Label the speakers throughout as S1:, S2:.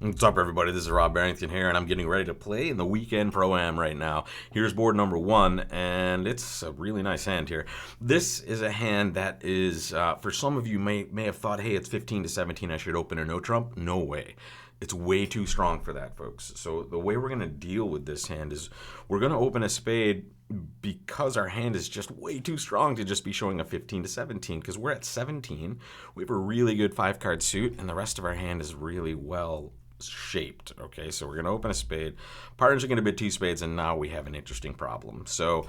S1: What's up, everybody? This is Rob Barrington here, and I'm getting ready to play in the Weekend Pro-Am right now. Here's board number one, and it's a really nice hand here. This is a hand that is, for some of you may have thought, hey, it's 15 to 17, I should open a no trump. No way. It's way too strong for that, folks. So the way we're going to deal with this hand is we're going to open a spade because our hand is just way too strong to just be showing a 15 to 17, because we're at 17. We have a really good 5-card suit, and the rest of our hand is really well shaped. Okay, so we're going to open a spade. Partners are going to bid 2 spades, and now we have an interesting problem. So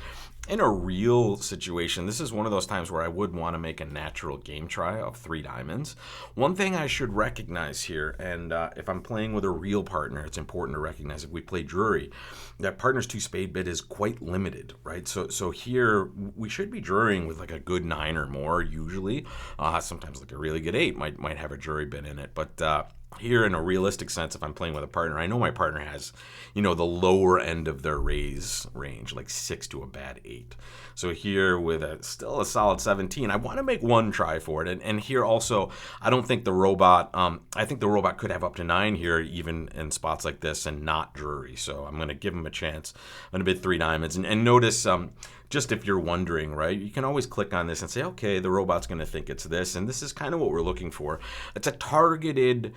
S1: in a real situation, this is one of those times where I would want to make a natural game try of 3 diamonds. One thing I should recognize here, and if I'm playing with a real partner, it's important to recognize if we play Drury, that partner's 2 spade bid is quite limited, right? So here we should be Drurying with like a good 9 or more usually. Sometimes like a really good 8 might have a Drury bid in it, but here in a realistic sense, if I'm playing with a partner, I know my partner has, the lower end of their raise range, like 6 to a bad 8. So here with still a solid 17, I want to make one try for it. And here also, I don't think the robot, I think the robot could have up to 9 here, even in spots like this, and not Drury. So I'm going to give him a chance. I'm going to bid 3 diamonds. And notice, just if you're wondering, right, you can always click on this and say, okay, the robot's going to think it's this. And this is kind of what we're looking for. It's a targeted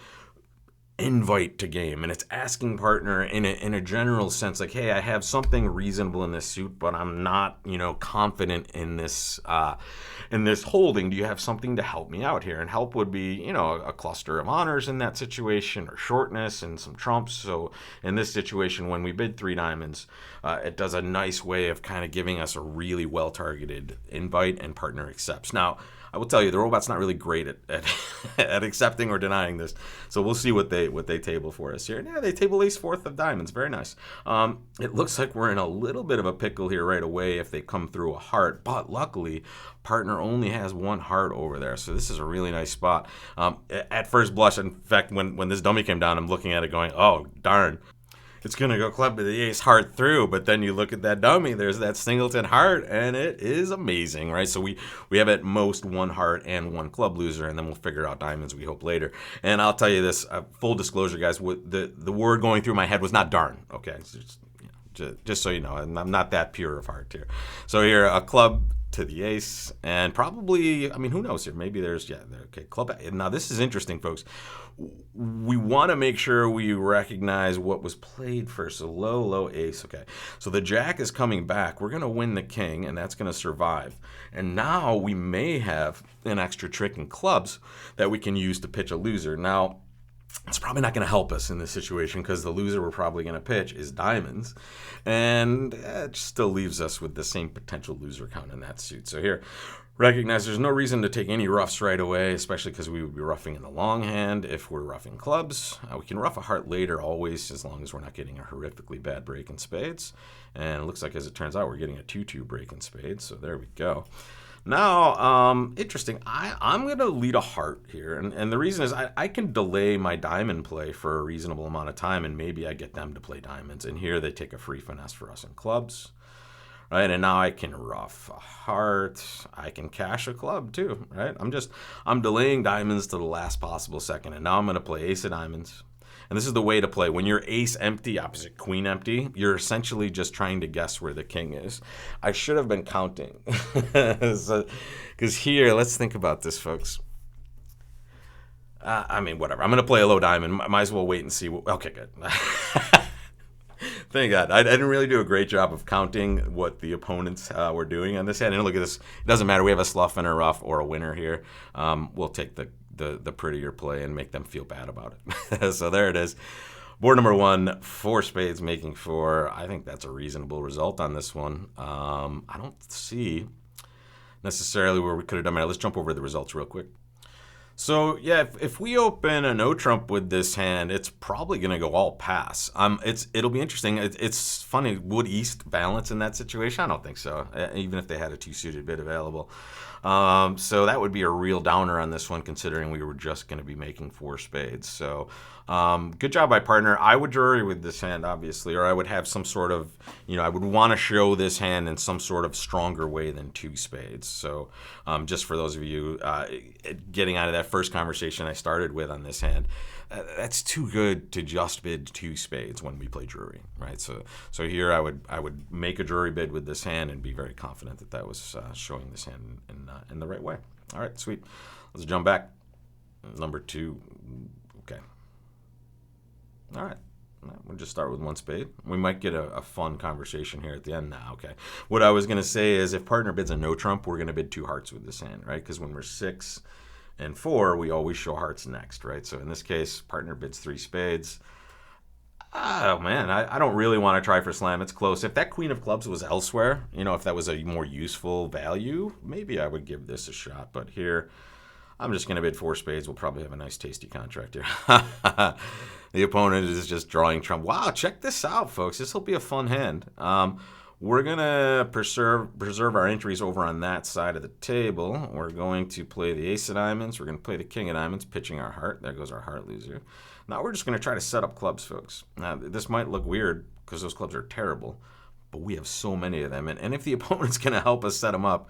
S1: invite to game, and it's asking partner in a general sense, like, hey, I have something reasonable in this suit, but I'm not confident in this holding. Do you have something to help me out here? And help would be a cluster of honors in that situation, or shortness and some trumps. So in this situation, when we bid 3 diamonds, it does a nice way of kind of giving us a really well targeted invite, and partner accepts. Now I will tell you, the robot's not really great at accepting or denying this. So we'll see what they table for us here. Yeah, they table ace 4th of diamonds. Very nice. It looks like we're in a little bit of a pickle here right away if they come through a heart. But luckily, partner only has 1 heart over there. So this is a really nice spot. At first blush, in fact, when this dummy came down, I'm looking at it going, oh, darn. It's going to go club to the ace heart through, but then you look at that dummy, there's that singleton heart, and it is amazing, right? So we have at most 1 heart and 1 club loser, and then we'll figure out diamonds, we hope, later. And I'll tell you this, full disclosure, guys, the word going through my head was not darn, okay? Just so you know, and I'm not that pure of heart here. So here, a club to the ace, and probably, who knows here? Maybe there's, okay, club. Now, this is interesting, folks. We want to make sure we recognize what was played first. So low ace, okay. So the jack is coming back. We're going to win the king, and that's going to survive. And now we may have an extra trick in clubs that we can use to pitch a loser. Now, it's probably not going to help us in this situation because the loser we're probably going to pitch is diamonds. And it still leaves us with the same potential loser count in that suit. So here, recognize there's no reason to take any roughs right away, especially because we would be roughing in the long hand if we're roughing clubs. We can rough a heart later always, as long as we're not getting a horrifically bad break in spades. And it looks like, as it turns out, we're getting a 2-2 break in spades. So there we go. Now, interesting, I'm going to lead a heart here, and the reason is I can delay my diamond play for a reasonable amount of time, and maybe I get them to play diamonds, and here they take a free finesse for us in clubs, right? And now I can rough a heart, I can cash a club too, right? I'm delaying diamonds to the last possible second, and now I'm going to play ace of diamonds. And this is the way to play. When you're ace empty opposite queen empty, you're essentially just trying to guess where the king is. I should have been counting. Because here, let's think about this, folks. Whatever. I'm going to play a low diamond. Might as well wait and see. Okay, good. Thank God. I didn't really do a great job of counting what the opponents were doing on this hand. And look at this. It doesn't matter. We have a slough and a rough or a winner here. We'll take the prettier play and make them feel bad about it. So there it is. Board number 1, 4 spades making 4. I think that's a reasonable result on this one. I don't see necessarily where we could have done that. Let's jump over the results real quick. So yeah, if we open a no trump with this hand, it's probably going to go all pass. It'll be interesting. It's funny. Would East balance in that situation? I don't think so. Even if they had a 2-suited bid available. So that would be a real downer on this one, considering we were just going to be making 4 spades. So good job by partner. I would Drury with this hand, obviously, or I would have some sort of, I would want to show this hand in some sort of stronger way than 2 spades. So just for those of you getting out of that first conversation I started with on this hand, That's too good to just bid two spades when we play Drury, right? So here I would make a Drury bid with this hand and be very confident that that was showing this hand in the right way. All right, sweet. Let's jump back. Number 2. Okay. All right. We'll just start with one spade. We might get a fun conversation here at the end now. Okay. What I was going to say is if partner bids a no trump, we're going to bid 2 hearts with this hand, right? Because when we're 6 and 4, we always show hearts next, right? So in this case, partner bids 3 spades. Oh, man, I don't really want to try for slam. It's close. If that queen of clubs was elsewhere, if that was a more useful value, maybe I would give this a shot. But here, I'm just going to bid 4 spades. We'll probably have a nice, tasty contract here. The opponent is just drawing trump. Wow, check this out, folks. This will be a fun hand. We're going to preserve our entries over on that side of the table. We're going to play the ace of diamonds. We're going to play the king of diamonds, pitching our heart. There goes our heart loser. Now we're just going to try to set up clubs, folks. Now, this might look weird because those clubs are terrible, but we have so many of them. And if the opponent's going to help us set them up,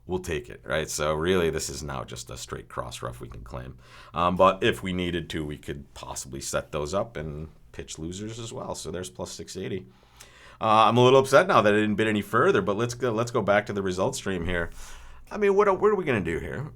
S1: we'll take it, right? So really, this is now just a straight cross rough we can claim. But if we needed to, we could possibly set those up and pitch losers as well. So there's plus 680. I'm a little upset now that I didn't bid any further, but let's go back to the results stream here. I mean, what are we going to do here?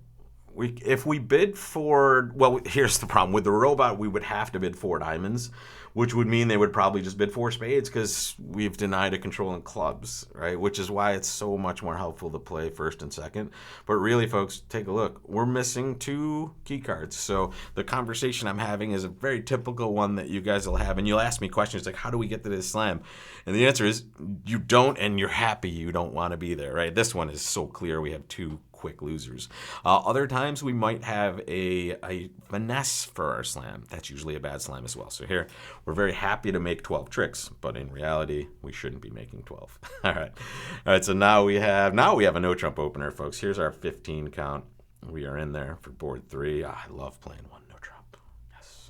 S1: If we bid for, well, here's the problem. With the robot, we would have to bid 4 diamonds, which would mean they would probably just bid 4 spades because we've denied a control in clubs, right? Which is why it's so much more helpful to play first and second. But really, folks, take a look. We're missing 2 key cards. So the conversation I'm having is a very typical one that you guys will have. And you'll ask me questions like, how do we get to this slam? And the answer is you don't, and you're happy you don't want to be there, right? This one is so clear. We have 2 quick losers. Other times we might have a finesse for our slam. That's usually a bad slam as well. So here, we're very happy to make 12 tricks, but in reality, we shouldn't be making 12. All right. So now we have a no trump opener, folks. Here's our 15 count. We are in there for board 3. I love playing one no trump. Yes.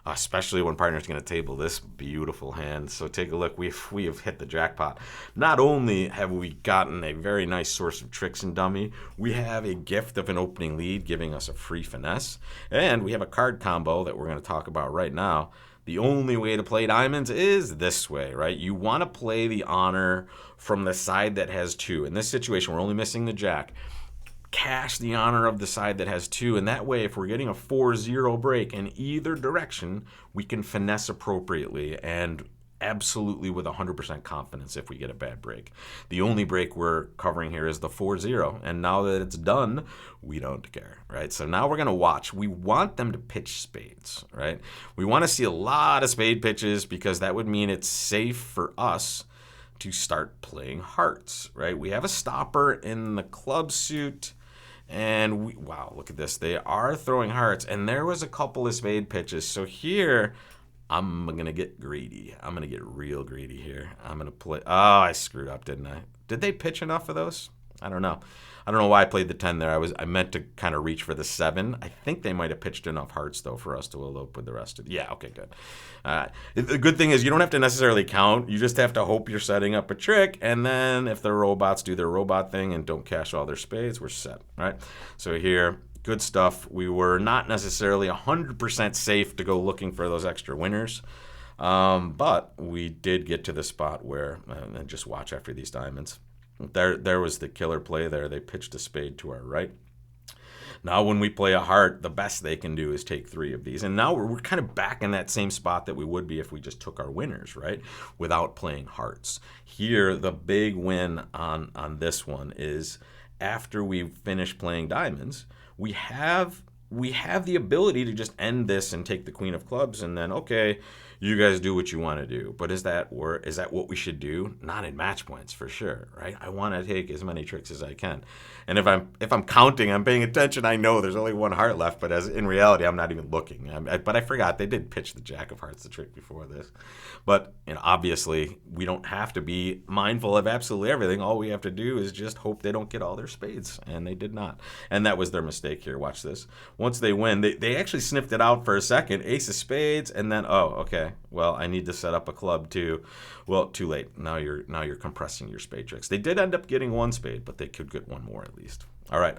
S1: Especially when partner's going to table this beautiful hand. So take a look. We have hit the jackpot. Not only have we gotten a very nice source of tricks in dummy, we have a gift of an opening lead giving us a free finesse, and we have a card combo that we're going to talk about right now. The only way to play diamonds is this way, right? You want to play the honor from the side that has 2. In this situation, we're only missing the jack. Cash the honor of the side that has 2, and that way if we're getting a 4-0 break in either direction, we can finesse appropriately and absolutely with 100% confidence if we get a bad break. The only break we're covering here is the 4-0, and now that it's done, we don't care, right? So now we're going to watch. We want them to pitch spades, right? We want to see a lot of spade pitches because that would mean it's safe for us to start playing hearts, right? We have a stopper in the club suit. And wow, look at this. They are throwing hearts, and there was a couple of spade pitches. So here, I'm going to get greedy. I'm going to get real greedy here. I'm going to play. Oh, I screwed up, didn't I? Did they pitch enough of those? I don't know. I don't know why I played the 10 there. I meant to kind of reach for the 7. I think they might have pitched enough hearts, though, for us to elope with the rest of it. Yeah, okay, good. The good thing is you don't have to necessarily count. You just have to hope you're setting up a trick, and then if the robots do their robot thing and don't cash all their spades, we're set, right? So here, good stuff. We were not necessarily 100% safe to go looking for those extra winners, but we did get to the spot where, and just watch after these diamonds. There was the killer play there. They pitched a spade to our right. Now when we play a heart, the best they can do is take 3 of these. And now we're kind of back in that same spot that we would be if we just took our winners, right? Without playing hearts. Here, the big win on this one is after we finish playing diamonds, we have the ability to just end this and take the queen of clubs and then, okay, you guys do what you want to do. But is that what we should do? Not in match points for sure, right? I want to take as many tricks as I can. And if I'm counting, I'm paying attention, I know there's only 1 heart left, but as in reality, I'm not even looking. But I forgot they did pitch the jack of hearts, the trick before this. But obviously, we don't have to be mindful of absolutely everything. All we have to do is just hope they don't get all their spades, and they did not. And that was their mistake here. Watch this. Once they win, they actually sniffed it out for a second, ace of spades, and then, oh, okay, well, I need to set up a club too. Well, too late. Now you're compressing your spade tricks. They did end up getting 1 spade, but they could get 1 more at least. All right.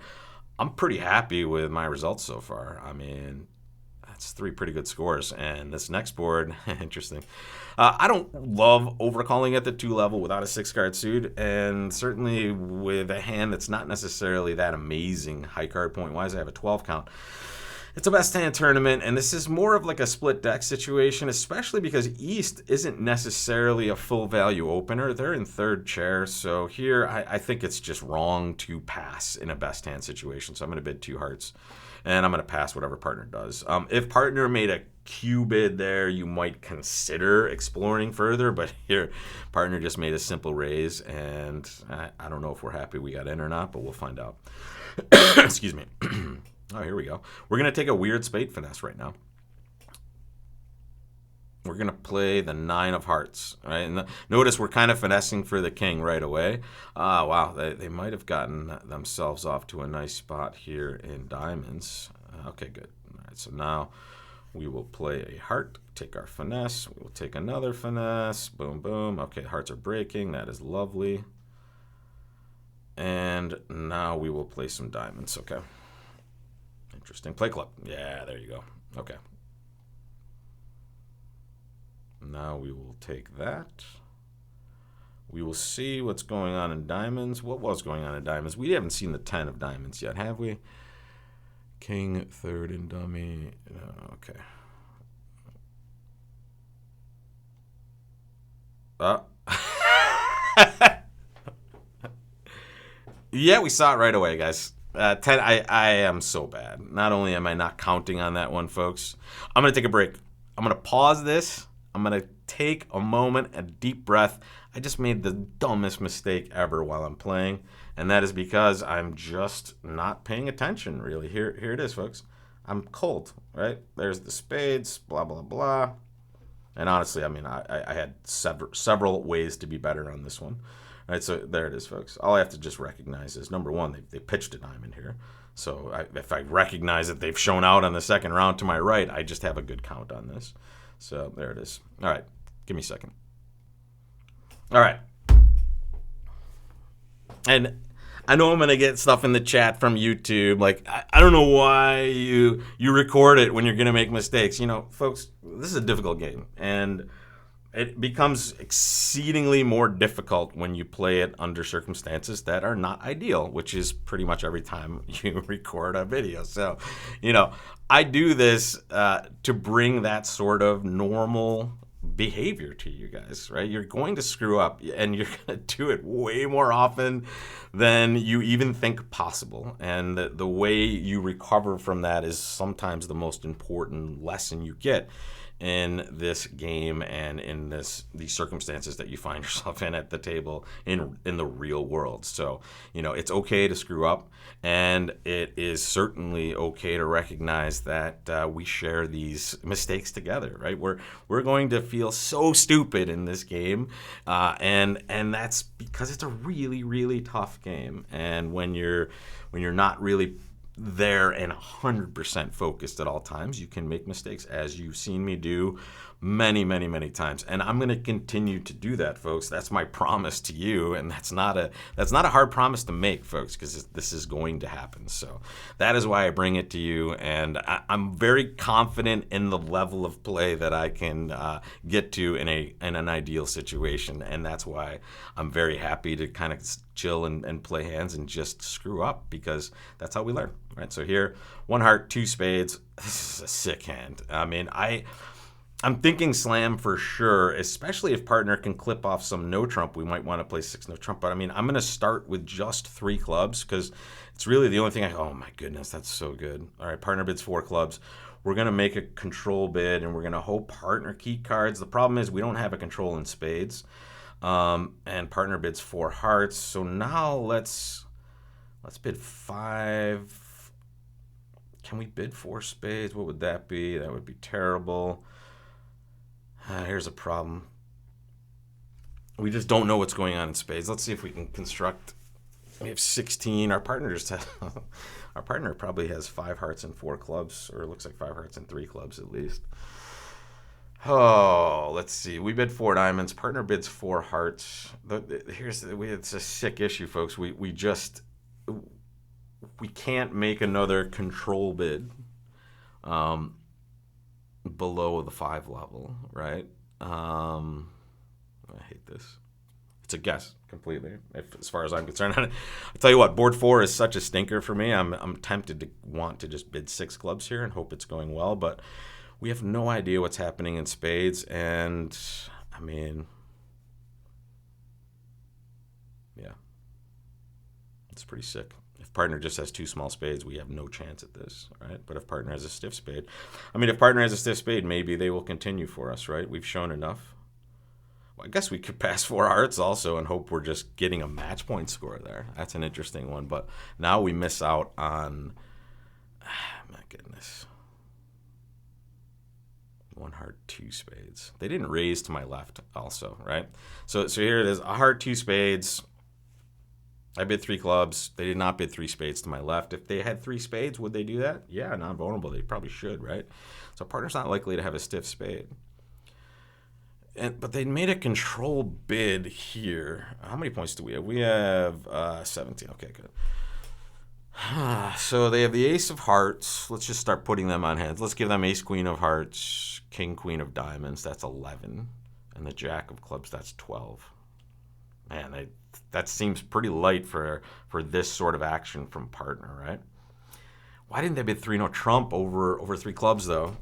S1: I'm pretty happy with my results so far. I mean, That's three pretty good scores. And this next board, interesting. I don't love overcalling at the 2 level without a 6-card suit, and certainly with a hand that's not necessarily that amazing high card point wise. I have a 12 count. It's a best hand tournament, and this is more of like a split deck situation, especially because East isn't necessarily a full value opener. They're in 3rd chair, so here I think it's just wrong to pass in a best hand situation. So I'm going to bid 2 hearts, and I'm going to pass whatever partner does. If partner made a Q bid there, you might consider exploring further, but here partner just made a simple raise, and I don't know if we're happy we got in or not, but we'll find out. Excuse me. Oh, here we go. We're going to take a weird spade finesse right now. We're going to play the 9 of hearts. Right? And notice we're kind of finessing for the king right away. Wow, they might have gotten themselves off to a nice spot here in diamonds. Okay, good. All right, so now we will play a heart, take our finesse. We will take another finesse. Boom, boom. Okay, hearts are breaking. That is lovely. And now we will play some diamonds. Okay. Interesting. Play club. Yeah, there you go. Okay. Now we will take that. We will see what's going on in diamonds. What was going on in diamonds? We haven't seen the 10 of diamonds yet, have we? King, 3rd, and dummy. Okay. Yeah, we saw it right away, guys. 10, I am so bad. Not only am I not counting on that one, folks, I'm going to take a break. I'm going to pause this. I'm going to take a moment, a deep breath. I just made the dumbest mistake ever while I'm playing, and that is because I'm just not paying attention, really. Here it is, folks. I'm cold, right? There's the spades, blah, blah, blah. And honestly, I mean, I had several ways to be better on this one. All right, so there it is, folks. All I have to just recognize is, number one, they pitched a diamond here. So if I recognize that they've shown out on the second round to my right, I just have a good count on this. So there it is. All right, give me a second. All right. And I know I'm going to get stuff in the chat from YouTube. Like, I don't know why you record it when you're going to make mistakes. You know, folks, this is a difficult game. And it becomes exceedingly more difficult when you play it under circumstances that are not ideal, which is pretty much every time you record a video. So, you know, I do this to bring that sort of normal behavior to you guys, right? You're going to screw up, and you're going to do it way more often than you even think possible. And the way you recover from that is sometimes the most important lesson you get in this game and in these circumstances that you find yourself in at the table in the real world. So, you know, it's okay to screw up, and it is certainly okay to recognize that we share these mistakes together, right? We're going to feel so stupid in this game, and that's because it's a really, really tough game. And when you're not really there and 100% focused at all times, you can make mistakes, as you've seen me do many, many, many times. And I'm going to continue to do that, folks. That's my promise to you, and that's not a hard promise to make, folks, because this is going to happen. So that is why I bring it to you, and I'm very confident in the level of play that I can get to in an ideal situation, and that's why I'm very happy to kind of chill and play hands and just screw up, because that's how we learn. Right, so here, 1 heart, 2 spades. This is a sick hand. I mean, I'm thinking slam for sure, especially if partner can clip off some no trump. We might want to play 6 no trump, but I mean, I'm going to start with just 3 clubs because it's really the only thing oh my goodness, that's so good. All right, partner bids 4 clubs. We're going to make a control bid, and we're going to hope partner keep cards. The problem is we don't have a control in spades, and partner bids 4 hearts. So now let's bid 5. Can we bid 4 spades? What would that be? That would be terrible. Here's a problem. We just don't know what's going on in spades. Let's see if we can construct. We have 16. Our partner probably has 5 hearts and 4 clubs, or it looks like 5 hearts and 3 clubs at least. Oh, let's see. We bid 4 diamonds. Partner bids 4 hearts. It's a sick issue, folks. We can't make another control bid. below the 5 level, right? I hate this. It's a guess completely, as far as I'm concerned. I tell you what, board 4 is such a stinker for me. I'm tempted to want to just bid 6 clubs here and hope it's going well, but we have no idea what's happening in spades, and I mean, yeah, it's pretty sick. If partner just has 2 small spades, we have no chance at this, right? But if partner has a stiff spade, I mean, if partner has a stiff spade, maybe they will continue for us, right? We've shown enough. Well, I guess we could pass 4 hearts also and hope we're just getting a match point score there. That's an interesting one. But now we miss out on, my goodness, 1 heart, 2 spades. They didn't raise to my left also, right? So here it is, a heart, 2 spades. I bid 3 clubs. They did not bid 3 spades to my left. If they had 3 spades, would they do that? Yeah, non-vulnerable. They probably should, right? So partner's not likely to have a stiff spade. But they made a control bid here. How many points do we have? We have 17. Okay, good. So they have the ace of hearts. Let's just start putting them on hands. Let's give them ace, queen of hearts, king, queen of diamonds. That's 11. And the jack of clubs, that's 12. Man, that seems pretty light for this sort of action from partner, right? Why didn't they bid 3-no trump over 3 clubs, though?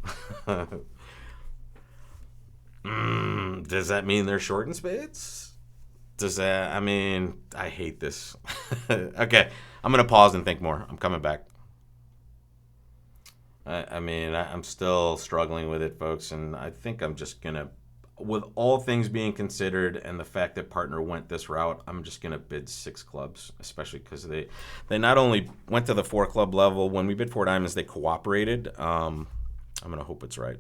S1: Does that mean they're short in spades? Does that, I mean, I hate this. Okay, I'm going to pause and think more. I'm coming back. I mean, I'm still struggling with it, folks, and I think I'm just going to, with all things being considered and the fact that partner went this route, I'm just going to bid 6 clubs, especially because they not only went to the 4 club level. When we bid 4 diamonds, they cooperated. I'm going to hope it's right.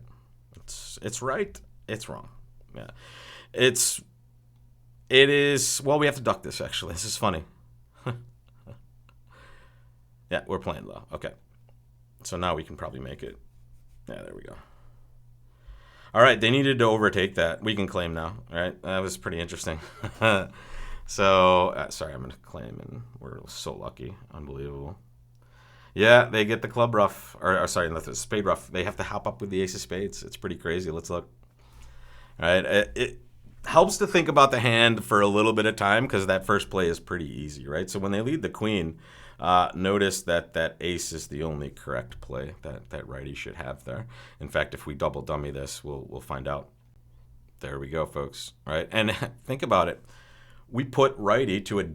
S1: It's right. It's wrong. Yeah. It is, well, we have to duck this, actually. This is funny. Yeah, we're playing low. Okay. So now we can probably make it. Yeah, there we go. All right, they needed to overtake that. We can claim now, all right? That was pretty interesting. So, sorry, I'm going to claim, and we're so lucky. Unbelievable. Yeah, they get the club ruff, or sorry, the spade ruff. They have to hop up with the ace of spades. It's pretty crazy. Let's look. All right, it helps to think about the hand for a little bit of time because that first play is pretty easy, right? So when they lead the queen, notice that ace is the only correct play that righty should have there. In fact, if we double dummy this, we'll find out. There we go, folks. Right, and think about it. We put righty to a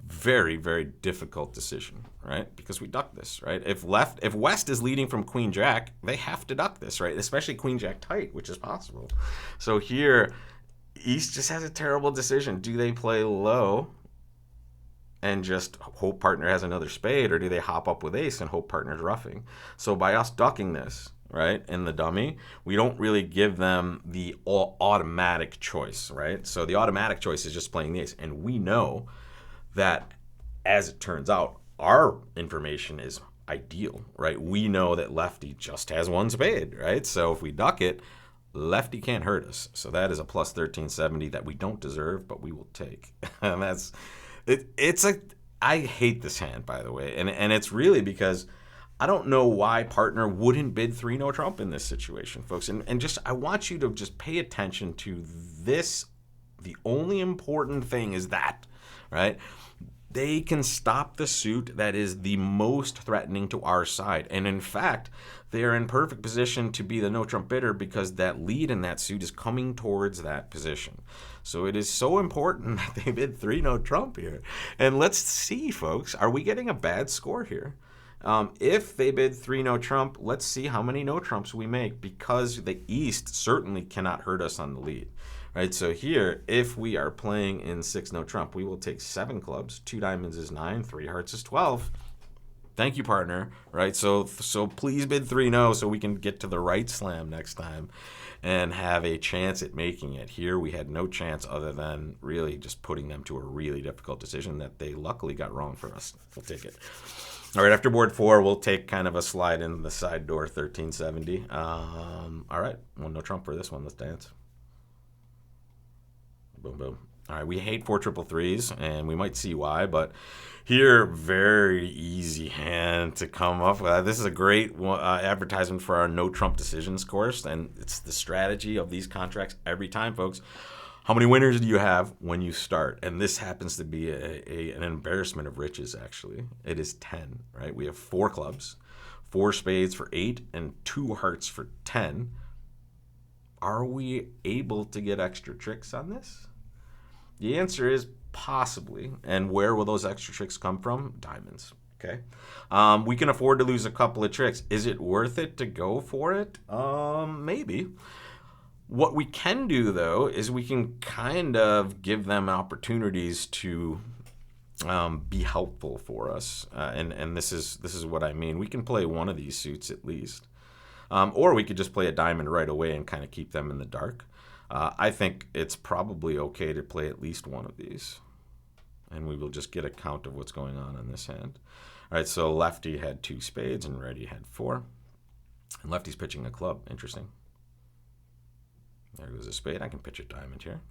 S1: very, very difficult decision, right? Because we duck this, right? If West is leading from Queen Jack, they have to duck this, right? Especially Queen Jack tight, which is possible. So here, East just has a terrible decision. Do they play low and just hope partner has another spade, or do they hop up with ace and hope partner's roughing? So by us ducking this, right, in the dummy, we don't really give them the automatic choice, right? So the automatic choice is just playing the ace, and we know that, as it turns out, our information is ideal, right? We know that lefty just has 1 spade, right? So if we duck it, lefty can't hurt us. So that is a plus 1370 that we don't deserve, but we will take. And that's it. I hate this hand, by the way, and it's really because I don't know why partner wouldn't bid 3-no trump in this situation, folks. And just I want you to just pay attention to this. The only important thing is that, right? They can stop the suit that is the most threatening to our side. And in fact, they are in perfect position to be the no trump bidder because that lead in that suit is coming towards that position. So it is so important that they bid 3-no trump here. And let's see, folks, are we getting a bad score here? If they bid 3-no trump, let's see how many no trumps we make, because the East certainly cannot hurt us on the lead. Right, so here, if we are playing in 6-no trump, we will take 7 clubs. 2 diamonds is 9. 3 hearts is 12. Thank you, partner. Right, so please bid 3-no so we can get to the right slam next time and have a chance at making it. Here, we had no chance other than really just putting them to a really difficult decision that they luckily got wrong for us. We'll take it. All right, after board 4, we'll take kind of a slide in the side door, 1370. All right, 1-no trump for this one. Let's dance. Boom, boom. All right, we hate 4 3 3s, and we might see why, but here, very easy hand to come up with. This is a great advertisement for our No Trump Decisions course, and it's the strategy of these contracts every time, folks. How many winners do you have when you start? And this happens to be an embarrassment of riches, actually. It is 10, right? We have 4 clubs, 4 spades for 8, and 2 hearts for 10. Are we able to get extra tricks on this? The answer is possibly. And where will those extra tricks come from? Diamonds. Okay. We can afford to lose a couple of tricks. Is it worth it to go for it? Maybe. What we can do, though, is we can kind of give them opportunities to be helpful for us. And this is what I mean. We can play one of these suits at least. Or we could just play a diamond right away and kind of keep them in the dark. I think it's probably okay to play at least one of these. And we will just get a count of what's going on in this hand. All right, so lefty had 2 spades and righty had 4. And lefty's pitching a club. Interesting. There goes a spade. I can pitch a diamond here.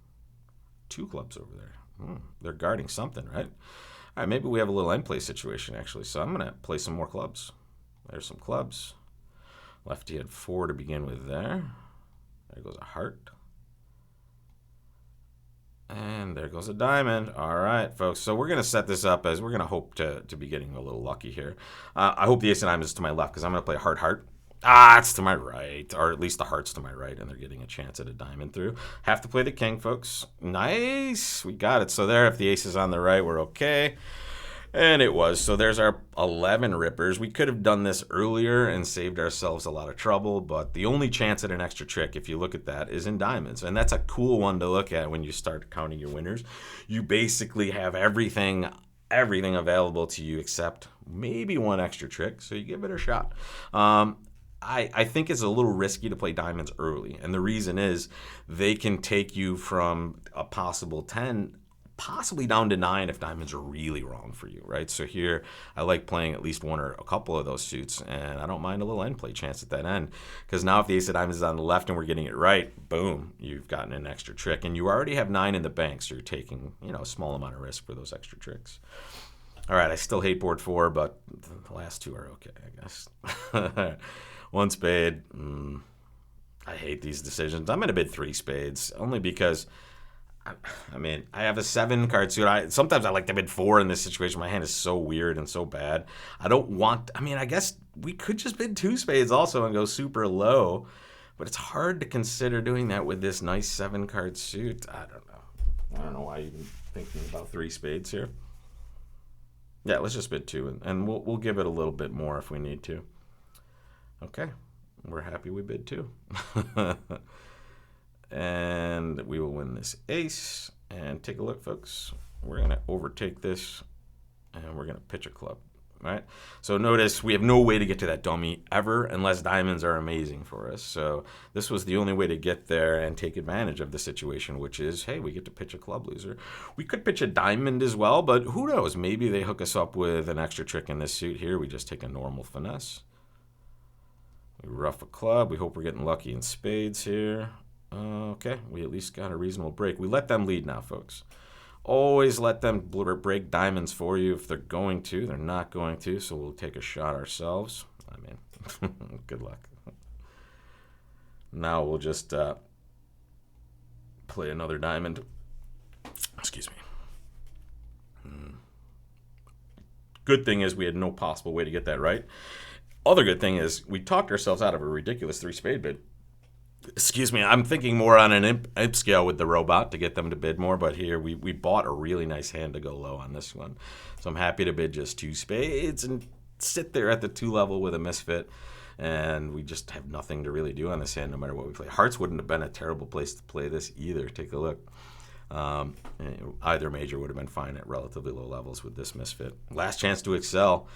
S1: 2 clubs over there. They're guarding something, right? All right, maybe we have a little end play situation, actually. So I'm going to play some more clubs. There's some clubs. Lefty had 4 to begin with there. There goes a heart. And there goes a diamond. All right, folks. So we're going to set this up as we're going to hope to be getting a little lucky here. I hope the ace of diamonds is to my left because I'm going to play heart, heart. It's to my right, or at least the heart's to my right, and they're getting a chance at a diamond through. Have to play the king, folks. Nice. We got it. So there, if the ace is on the right, we're okay. And it was. So there's our 11 rippers. We could have done this earlier and saved ourselves a lot of trouble, but the only chance at an extra trick, if you look at that, is in diamonds. And that's a cool one to look at when you start counting your winners. You basically have everything available to you except maybe one extra trick, so you give it a shot. I think it's a little risky to play diamonds early, and the reason is they can take you from a possible 10 possibly down to 9 if diamonds are really wrong for you, right? So here, I like playing at least one or a couple of those suits, and I don't mind a little end play chance at that end, because now if the ace of diamonds is on the left and we're getting it right, boom, you've gotten an extra trick, and you already have 9 in the bank, so you're taking, a small amount of risk for those extra tricks. All right, I still hate board 4, but the last 2 are okay, I guess. 1 spade. I hate these decisions. I'm going to bid 3 spades, only because I have a 7 card suit. Sometimes I like to bid 4 in this situation. My hand is so weird and so bad. I don't want, I guess we could just bid 2 spades also and go super low, but it's hard to consider doing that with this nice 7 card suit. I don't know why you're even thinking about 3 spades here. Yeah, let's just bid 2, and we'll give it a little bit more if we need to. Okay, we're happy we bid 2. And we will win this ace. And take a look, folks. We're going to overtake this, and we're going to pitch a club. All right? So notice we have no way to get to that dummy ever unless diamonds are amazing for us. So this was the only way to get there and take advantage of the situation, which is, hey, we get to pitch a club loser. We could pitch a diamond as well, but who knows? Maybe they hook us up with an extra trick in this suit here. We just take a normal finesse. We rough a club. We hope we're getting lucky in spades here. Okay, we at least got a reasonable break. We let them lead now, folks. Always let them break diamonds for you if they're going to. They're not going to, so we'll take a shot ourselves. Good luck. Now we'll just play another diamond. Excuse me. Good thing is we had no possible way to get that right. Other good thing is we talked ourselves out of a ridiculous 3-spade bid. Excuse me, I'm thinking more on an imp scale with the robot to get them to bid more, but here we bought a really nice hand to go low on this one. So I'm happy to bid just 2 spades and sit there at the 2 level with a misfit, and we just have nothing to really do on this hand no matter what we play. Hearts wouldn't have been a terrible place to play this either. Take a look. Either major would have been fine at relatively low levels with this misfit. Last chance to excel.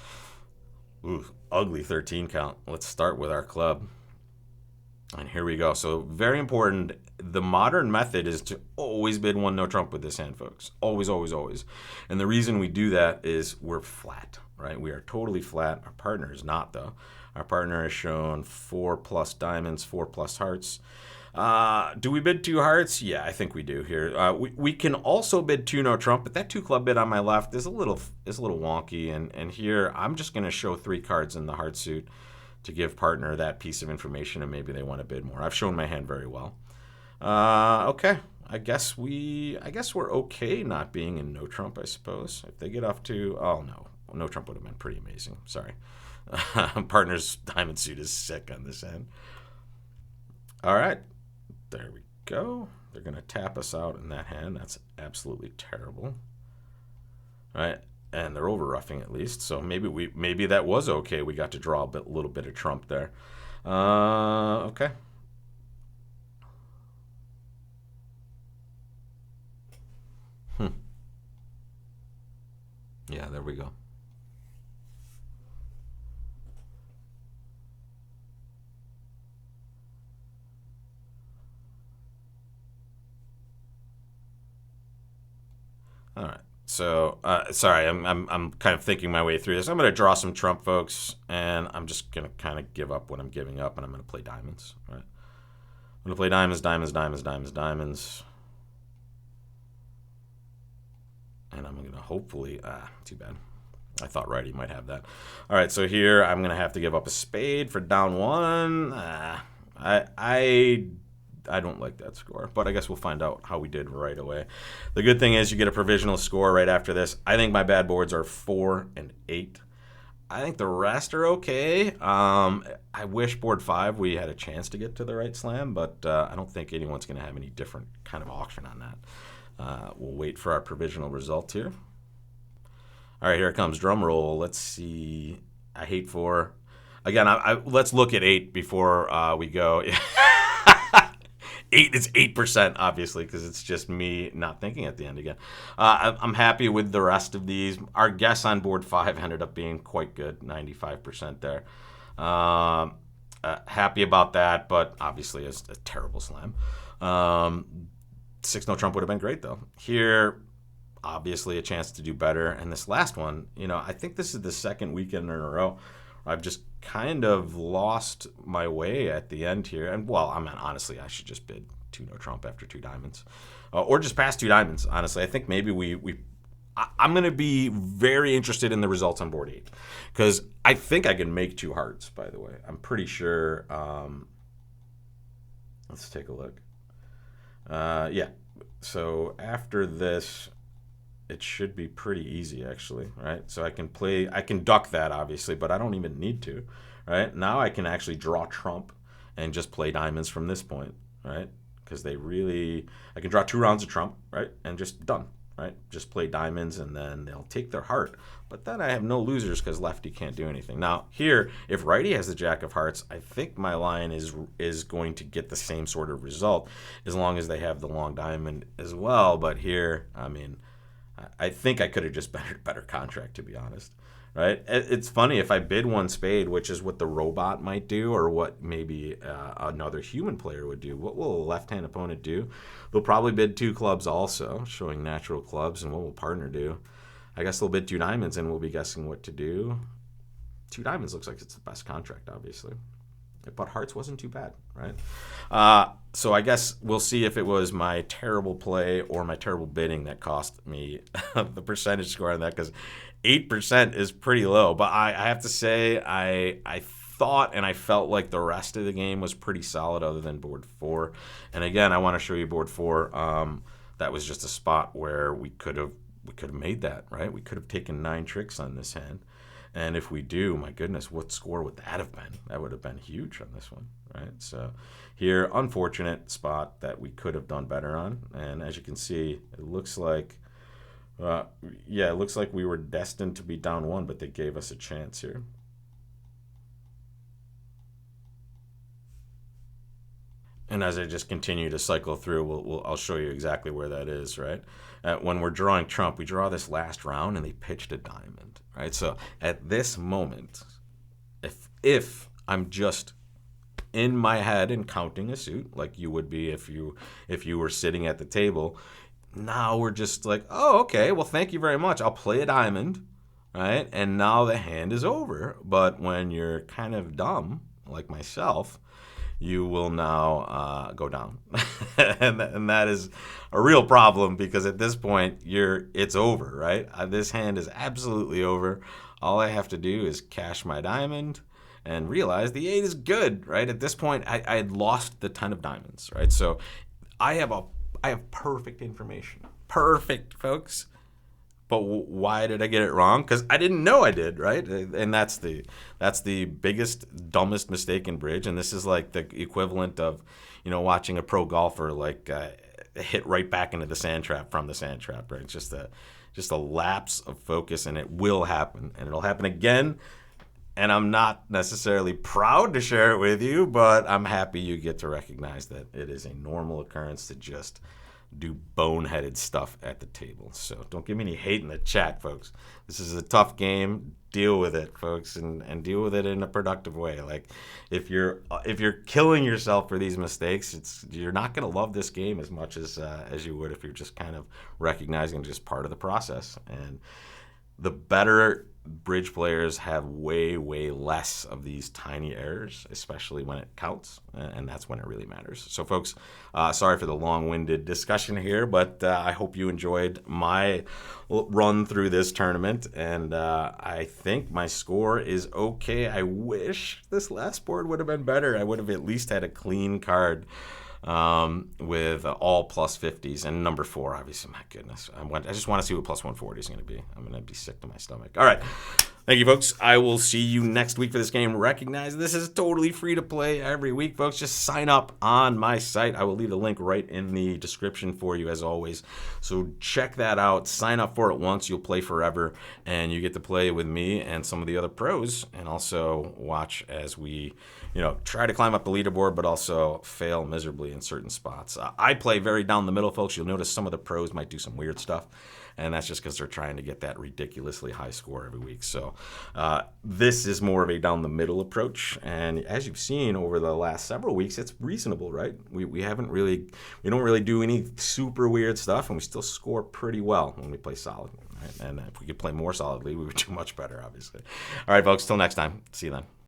S1: Ooh, ugly 13 count. Let's start with our club. And here we go. So very important. The modern method is to always bid 1 no trump with this hand, folks. Always, always, always. And the reason we do that is we're flat, right? We are totally flat. Our partner is not, though. Our partner has shown 4+ diamonds, 4+ hearts. Do we bid two hearts? Yeah, I think we do here. We can also bid two no trump, but that two club bid on my left is a little wonky. And here I'm just going to show three cards in the heart suit to give partner that piece of information, and maybe they want to bid more. I've shown my hand very well. Okay. I guess we're okay not being in no trump, I suppose. If they get off to, oh no trump would have been pretty amazing. Sorry. Partner's diamond suit is sick on this end. All right. There we go. They're going to tap us out in that hand. That's absolutely terrible. All right. And they're over roughing at least. So maybe that was okay. We got to draw a little bit of trump there. Okay. Yeah, there we go. All right. So, sorry, I'm kind of thinking my way through this. I'm going to draw some trump, folks, and I'm just going to kind of give up what I'm giving up, and I'm going to play diamonds. All right. I'm going to play diamonds, diamonds, diamonds, diamonds, diamonds. And I'm going to hopefully, too bad. I thought righty might have that. All right, so here I'm going to have to give up a spade for down one. I don't like that score, but I guess we'll find out how we did right away. The good thing is you get a provisional score right after this. I think my bad boards are 4 and 8. I think the rest are okay. I wish board 5 we had a chance to get to the right slam, but I don't think anyone's going to have any different kind of auction on that. We'll wait for our provisional result here. All right, here it comes. Drum roll. Let's see. I hate 4. Again, let's look at 8 before we go. 8 is 8%, obviously, because it's just me not thinking at the end again. I'm happy with the rest of these. Our guess on board 5 ended up being quite good, 95% there. Happy about that, but obviously it's a terrible slam. 6 no trump would have been great, though. Here, obviously a chance to do better. And this last one, I think this is the second weekend in a row I've just kind of lost my way at the end here. And, well, I mean, honestly, I should just bid 2 no trump after 2 diamonds. Or just pass 2 diamonds, honestly. I think maybe I'm going to be very interested in the results on board 8. Because I think I can make 2 hearts, by the way. I'm pretty sure. Let's take a look. Yeah. So after this, it should be pretty easy, actually, right? So I can duck that, obviously, but I don't even need to, right? Now I can actually draw trump and just play diamonds from this point, right? Because I can draw 2 rounds of trump, right? And just done, right? Just play diamonds, and then they'll take their heart. But then I have no losers because lefty can't do anything. Now, here, if righty has the jack of hearts, I think my line is going to get the same sort of result as long as they have the long diamond as well. But here, I mean, I think I could have just better contract, to be honest, right? It's funny, if I bid 1 spade, which is what the robot might do, or what maybe another human player would do, what will a left-hand opponent do? They'll probably bid 2 clubs also, showing natural clubs, and what will partner do? I guess they'll bid 2 diamonds, and we'll be guessing what to do. 2 diamonds looks like it's the best contract, obviously. But hearts wasn't too bad, right? So I guess we'll see if it was my terrible play or my terrible bidding that cost me the percentage score on that, because 8% is pretty low. But I have to say, I thought and I felt like the rest of the game was pretty solid other than board 4. And again, I want to show you board 4. That was just a spot where we could have made that, right? We could have taken 9 tricks on this hand. And if we do, my goodness, what score would that have been? That would have been huge on this one, right? So here, unfortunate spot that we could have done better on. And as you can see, it looks like, it looks like we were destined to be down 1, but they gave us a chance here. And as I just continue to cycle through, I'll show you exactly where that is, right? When we're drawing trump, we draw this last round, and they pitched a diamond, right? So at this moment, if I'm just in my head and counting a suit, like you would be if you were sitting at the table, now we're just like, oh, okay, well, thank you very much. I'll play a diamond, right? And now the hand is over. But when you're kind of dumb, like myself, you will now go down. and that is a real problem, because at this point, it's over, right? This hand is absolutely over. All I have to do is cash my diamond and realize the 8 is good, right? At this point, I had lost the 10 of diamonds, right? So I have perfect information. Perfect, folks. But why did I get it wrong? Because I didn't know I did, right? And that's the biggest, dumbest mistake in bridge. And this is like the equivalent of, watching a pro golfer hit right back into the sand trap from the sand trap, right? It's just a lapse of focus, and it will happen, and it'll happen again. And I'm not necessarily proud to share it with you, but I'm happy you get to recognize that it is a normal occurrence to just do boneheaded stuff at the table. So don't give me any hate in the chat, folks. This is a tough game. Deal with it, folks, and deal with it in a productive way. Like, if you're killing yourself for these mistakes, you're not going to love this game as much as you would if you're just kind of recognizing just part of the process. And the better bridge players have way, way less of these tiny errors, especially when it counts, and that's when it really matters. So, folks, sorry for the long-winded discussion here, but I hope you enjoyed my run through this tournament, and I think my score is okay. I wish this last board would have been better. I would have at least had a clean card with all plus 50s, and number 4, obviously. My goodness, I just want to see what plus 140 is going to be. I'm going to be sick to my stomach. All right, thank you, folks. I will see you next week for this game. Recognize this is totally free to play every week, folks. Just sign up on my site. I will leave the link right in the description for you, as always. So check that out. Sign up for it once. You'll play forever, and you get to play with me and some of the other pros, and also watch as we try to climb up the leaderboard, but also fail miserably in certain spots. I play very down the middle, folks. You'll notice some of the pros might do some weird stuff, and that's just because they're trying to get that ridiculously high score every week. So this is more of a down the middle approach, and as you've seen over the last several weeks, it's reasonable, right? We don't really do any super weird stuff, and we still score pretty well when we play solid. Right? And if we could play more solidly, we would do much better, obviously. All right, folks, till next time. See you then.